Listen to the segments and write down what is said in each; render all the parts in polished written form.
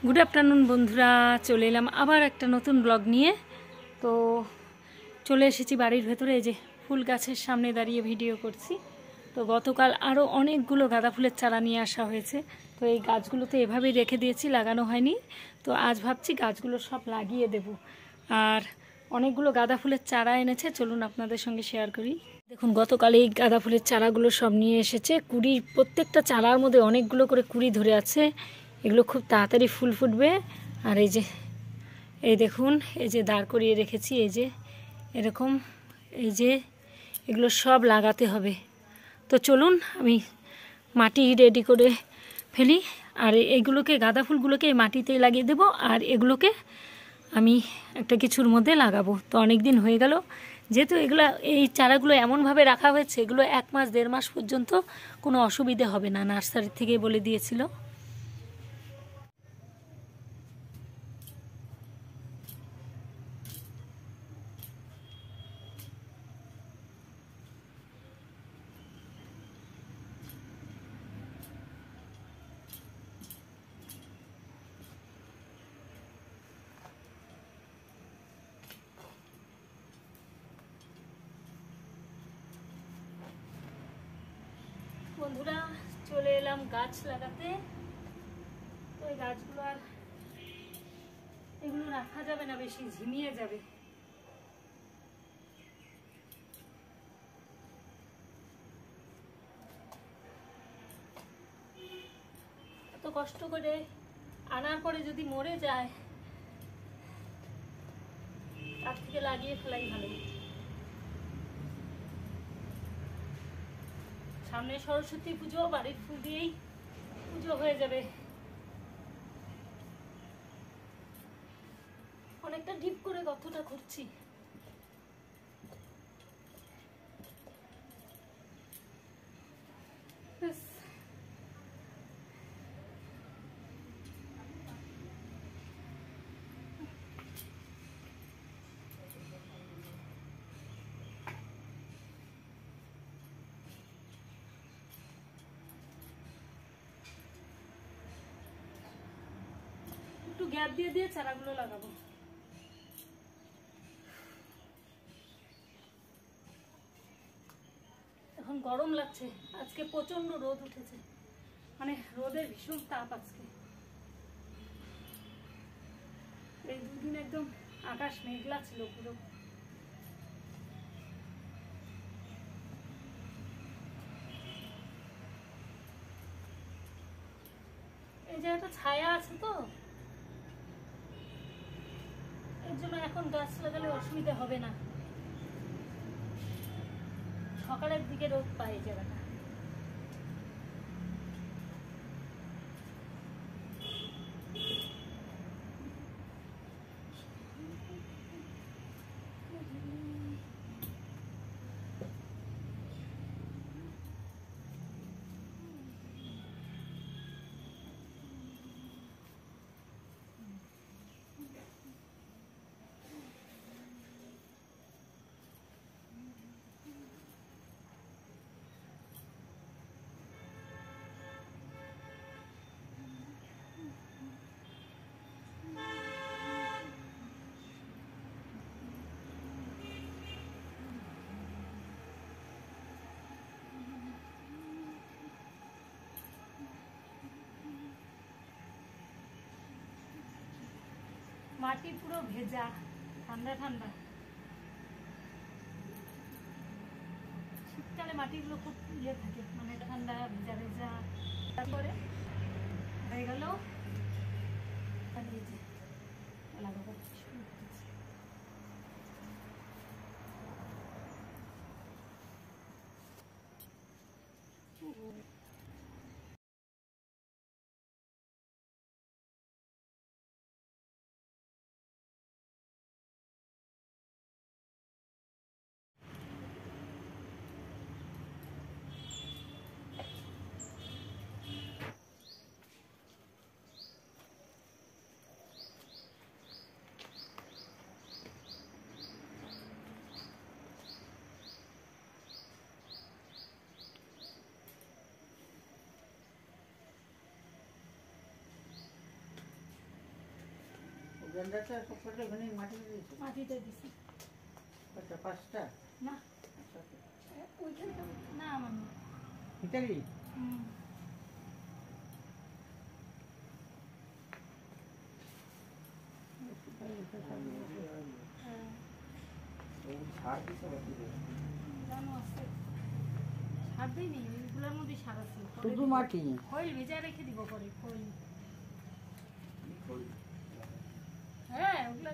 Good afternoon বন্ধুরা, চলে এলাম আবার একটা নতুন ব্লগ নিয়ে। তো চলে এসেছি বাড়ির ভেতরে, এই যে ফুল গাছের সামনে দাঁড়িয়ে ভিডিও করছি। তো গতকাল আরও অনেকগুলো গাঁদা ফুলের চারা নিয়ে আসা হয়েছে। তো এই গাছগুলো তো এভাবেই রেখে দিয়েছি, লাগানো হয়নি। তো আজ ভাবছি গাছগুলো সব লাগিয়ে দেব। আর অনেকগুলো গাঁদা ফুলের চারা এনেছে, চলুন আপনাদের সঙ্গে শেয়ার করি। দেখুন, গতকাল এই গাঁদা ফুলের চারাগুলো সব নিয়ে এসেছে। কুড়ি, প্রত্যেকটা চারার মধ্যে অনেকগুলো করে কুড়ি ধরে আছে। এগুলো খুব তাড়াতাড়ি ফুল ফুটবে। আর এই যে এই দেখুন, এই যে দাঁড় করিয়ে রেখেছি, এই যে এরকম, এই যে এগুলো সব লাগাতে হবে। তো চলুন আমি মাটি রেডি করে ফেলি। আর এইগুলোকে, গাঁদা ফুলগুলোকে এই মাটিতেই লাগিয়ে দেব। আর এগুলোকে আমি একটা কিছুর মধ্যে লাগাবো। তো অনেক দিন হয়ে গেল, যেহেতু এগুলো, এই চারাগুলো এমনভাবে রাখা হয়েছে, এগুলো 1 মাস 1.5 মাস পর্যন্ত কোনো অসুবিধে হবে না, নার্সারি থেকে বলে দিয়েছিল। বন্ধুরা, চলে এলাম গাছ লাগাতে। তো এই গাছগুলো আর এগুলো রাখা যাবে না, বেশি ঝিমিয়ে যাবে। এত কষ্ট করে আনার পরে যদি মরে যায়, তার থেকে লাগিয়ে ফেলাই ভালো। সামনে সরস্বতী পুজো, বাড়ির ফুল দিয়েই পুজো হয়ে যাবে। অনেকটা ডিপ করে গর্তটা করছি। একটু গ্যাপ দিয়ে দিয়ে চারাগুলো লাগাবো। এখন গরম লাগছে, আজকে প্রচন্ড রোদ উঠেছে, মানে রোদের ভীষণ তাপ আজকে। এই দুদিন একদম আকাশ মেঘলা ছিল পুরো। এই জায়গাটা ছায়া আছে, তো এর জন্য এখন গাছ লাগালে অসুবিধা হবে না। সকালের দিকে রোদ পায় এই জায়গাটা। মাটি পুরো ভেজা, ঠান্ডা ঠান্ডা। শীতকালে মাটিগুলো খুব ইয়ে থাকে, মানে ঠান্ডা ভেজা ভেজা। তারপরে হয়ে গেল লাগাবো। মাটিতে দিছি পাঁচটা না ওইখানটা না আমার না। হুম। জানো আছে সার দিইনি, ওইগুলোর মধ্যে সার আছে। শুধু মাটি খৈল ভেজা রেখে দিব পরে খৈল। হ্যাঁ ওগুলো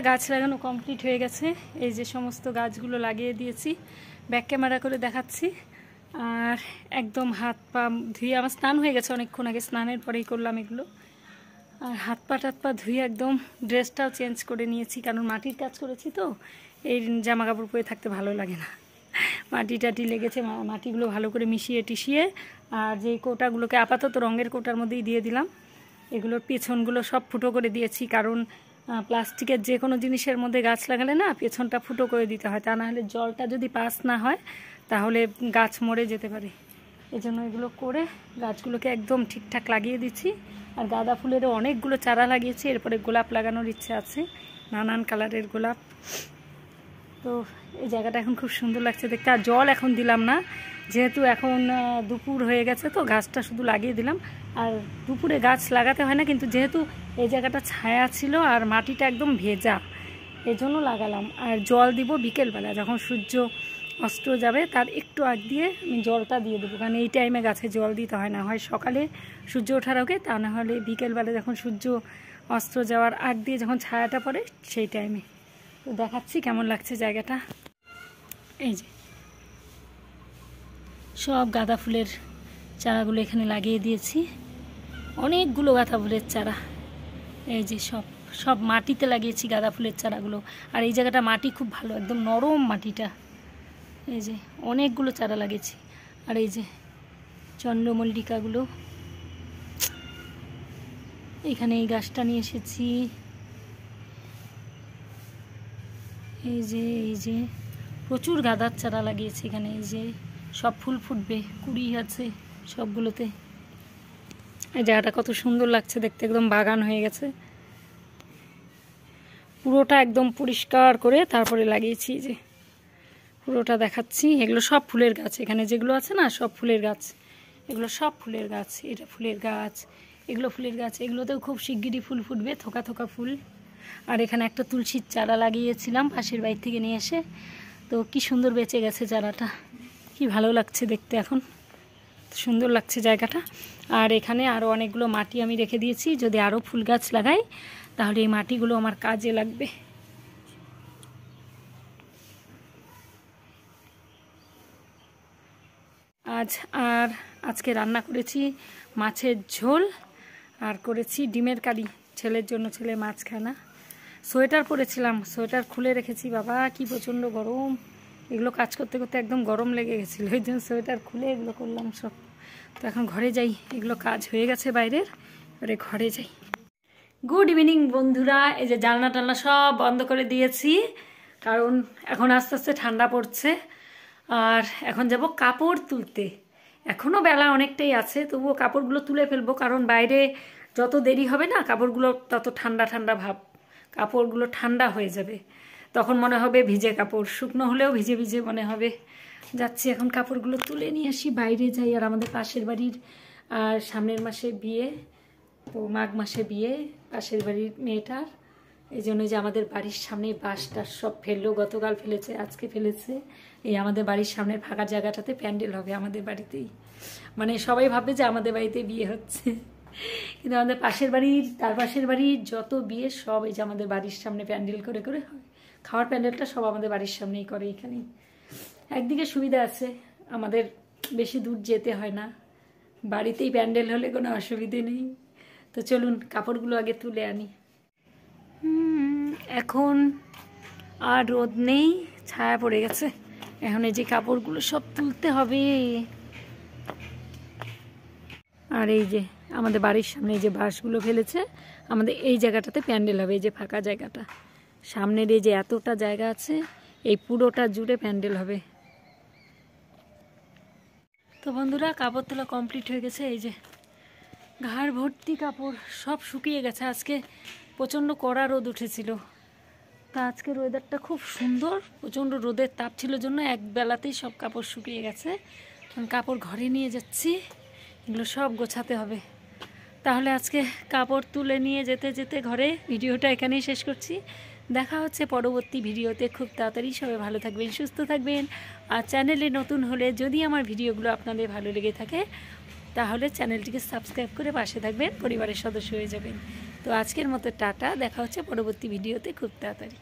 গাছ লাগানো কমপ্লিট হয়ে গেছে। এই যে সমস্ত গাছগুলো লাগিয়ে দিয়েছি, ব্যাক ক্যামেরা করে দেখাচ্ছি। আর একদম হাত পা ধুয়ে আমার স্নান হয়ে গেছে অনেকক্ষণ আগে, স্নানের পরেই করলাম এগুলো। আর হাত পা ধুয়ে একদম ড্রেসটাও চেঞ্জ করে নিয়েছি, কারণ মাটির কাজ করেছি তো এই জামা কাপড় পরে থাকতে ভালো লাগে না, মাটি টাটি লেগেছে। মাটিগুলো ভালো করে মিশিয়ে টিশিয়ে আর যে কোটাগুলোকে আপাতত রঙের কোটার মধ্যেই দিয়ে দিলাম। এগুলোর পেছনগুলো সব ফুটো করে দিয়েছি, কারণ প্লাস্টিকের যে কোনো জিনিসের মধ্যে গাছ লাগালে না পেছনটা ফুটো করে দিতে হয়, তা না হলে জলটা যদি পাস না হয় তাহলে গাছ মরে যেতে পারে। এজন্য এগুলো করে গাছগুলোকে একদম ঠিকঠাক লাগিয়ে দিচ্ছি। আর গাঁদা ফুলেরও অনেকগুলো চারা লাগিয়েছি, এরপরে গোলাপ লাগানোর ইচ্ছে আছে, নানান কালারের গোলাপ। তো এই জায়গাটা এখন খুব সুন্দর লাগছে দেখতে। আর জল এখন দিলাম না, যেহেতু এখন দুপুর হয়ে গেছে তো গাছটা শুধু লাগিয়ে দিলাম। আর দুপুরে গাছ লাগাতে হয় না, কিন্তু যেহেতু এই জায়গাটা ছায়া ছিল আর মাটিটা একদম ভেজা, এজন্য লাগালাম। আর জল দিব বিকেলবেলা, যখন সূর্য অস্ত যাবে তার একটু আগ দিয়ে আমি জলটা দিয়ে দেবো, কারণ এই টাইমে গাছে জল দিতে হয় না, হয় সকালে সূর্য ওঠার আগে, তা না হলে বিকেলবেলা যখন সূর্য অস্ত যাওয়ার আগ দিয়ে যখন ছায়াটা পড়ে সেই টাইমে। তো দেখাচ্ছি কেমন লাগছে জায়গাটা। এই যে সব গাঁদা ফুলের চারাগুলো এখানে লাগিয়ে দিয়েছি, অনেকগুলো গাঁদা ফুলের চারা। এই যে সব মাটিতে লাগিয়েছি গাঁদা ফুলের চারাগুলো। আর এই জায়গাটা মাটি খুব ভালো, একদম নরম মাটিটা। এই যে অনেকগুলো চারা লাগিয়েছি। আর এই যে চন্দ্রমল্লিকাগুলো, এখানে এই গাছটা নিয়ে এসেছি। এই যে প্রচুর গাঁদার চারা লাগিয়েছি এখানে। এই যে সব ফুল ফুটবে, কুড়ি আছে সবগুলোতে। এই জায়গাটা কত সুন্দর লাগছে দেখতে, একদম বাগান হয়ে গেছে পুরোটা, একদম পরিষ্কার করে তারপরে লাগিয়েছি। যে পুরোটা দেখাচ্ছি, এগুলো সব ফুলের গাছ, এখানে যেগুলো আছে না সব ফুলের গাছ, এগুলো সব ফুলের গাছ। এটা ফুলের গাছ, এগুলো ফুলের গাছ, এগুলোতেও খুব শিগগিরই ফুল ফুটবে, থোকা থোকা ফুল। আর এখানে একটা তুলসীর চারা লাগিয়েছিলাম পাশের বাড়ি থেকে নিয়ে এসে, তো কি সুন্দর বেঁচে গেছে চারাটা, কি ভালো লাগছে দেখতে, এখন সুন্দর লাগছে জায়গাটা। আর এখানে আরও অনেকগুলো মাটি আমি রেখে দিয়েছি, যদি আরও ফুল গাছ লাগাই তাহলে এই মাটিগুলো আমার কাজে লাগবে। আজকে রান্না করেছি মাছের ঝোল, আর করেছি ডিমের কারি ছেলের জন্য, ছেলে মাছ খায় না। সোয়েটার পরেছিলাম, সোয়েটার খুলে রেখেছি, বাবা কি প্রচণ্ড গরম, এগুলো কাজ করতে করতে একদম গরম লেগে গেছিলো, ওই জন্য সোয়েটার খুলে এগুলো করলাম সব। তো এখন ঘরে যাই, এগুলো কাজ হয়ে গেছে বাইরের, এবারে ঘরে যাই। গুড ইভিনিং বন্ধুরা, এই যে জানলা টালনা সব বন্ধ করে দিয়েছি, কারণ এখন আস্তে আস্তে ঠান্ডা পড়ছে। আর এখন যাব কাপড় তুলতে। এখনও বেলা অনেকটাই আছে, তবুও কাপড়গুলো তুলে ফেলবো, কারণ বাইরে যত দেরি হবে না কাপড়গুলো তত ঠান্ডা ঠান্ডা ভাব, কাপড়গুলো ঠান্ডা হয়ে যাবে, তখন মনে হবে ভিজে কাপড়, শুকনো হলেও ভিজে ভিজে মনে হবে। যাচ্ছি এখন কাপড়গুলো তুলে নিয়ে আসি, বাইরে যাই। আর আমাদের পাশের বাড়ির আর সামনের মাসে বিয়ে, তো মাঘ মাসে বিয়ে পাশের বাড়ির মেয়েটার, এই জন্য যে আমাদের বাড়ির সামনে বাঁশটা সব ফেললো, গতকাল ফেলেছে, আজকে ফেলেছে। এই আমাদের বাড়ির সামনের ফাঁকা জায়গাটাতে প্যান্ডেল হবে আমাদের বাড়িতেই, মানে সবাই ভাববে যে আমাদের বাড়িতে বিয়ে হচ্ছে, কিন্তু আমাদের পাশের বাড়ির তার পাশের বাড়ির যত বিয়ে সব এই যে আমাদের বাড়ির সামনে প্যান্ডেল করে করে হয়। খাওয়ার প্যান্ডেলটা সব আমাদের বাড়ির সামনেই করে এখানেই। একদিকে সুবিধা আছে, আমাদের বেশি দূর যেতে হয় না, বাড়িতেই প্যান্ডেল হলে কোনো অসুবিধে নেই। তো চলুন কাপড়গুলো আগে তুলে আনি। এখন আর রোদ নেই, ছায়া পড়ে গেছে, এখন এই যে কাপড়গুলো সব তুলতে হবে। আর এই যে আমাদের বাড়ির সামনে যে বাঁশগুলো ফেলেছে, আমাদের এই জায়গাটাতে প্যান্ডেল হবে, এই যে ফাঁকা জায়গাটা সামনের এই যে এতটা জায়গা আছে, এই পুরোটা জুড়ে প্যান্ডেল হবে। তো বন্ধুরা কাপড় তোলা কমপ্লিট হয়ে গেছে, এই যে ঘাড় ভর্তি কাপড় সব শুকিয়ে গেছে। আজকে প্রচণ্ড কড়া রোদ উঠেছিল, তা আজকের ওয়েদারটা খুব সুন্দর, প্রচণ্ড রোদের তাপ ছিল জন্য এক বেলাতেই সব কাপড় শুকিয়ে গেছে। কারণ কাপড় ঘরে নিয়ে যাচ্ছি, এগুলো সব গোছাতে হবে। তাহলে আজকে কাপড় তুলে নিয়ে যেতে যেতে ঘরে ভিডিওটা এখানেই শেষ করছি। দেখা হচ্ছে পরবর্তী ভিডিওতে খুব তাড়াতাড়ি। সবাই ভালো থাকবেন, সুস্থ থাকবেন। আর চ্যানেলে নতুন হলে যদি আমার ভিডিওগুলো আপনাদের ভালো লেগে থাকে তাহলে চ্যানেলটিকে সাবস্ক্রাইব করে পাশে থাকবেন, পরিবারের সদস্য হয়ে যাবেন। তো আজকের মতো টাটা, দেখা হচ্ছে পরবর্তী ভিডিওতে খুব তাড়াতাড়ি।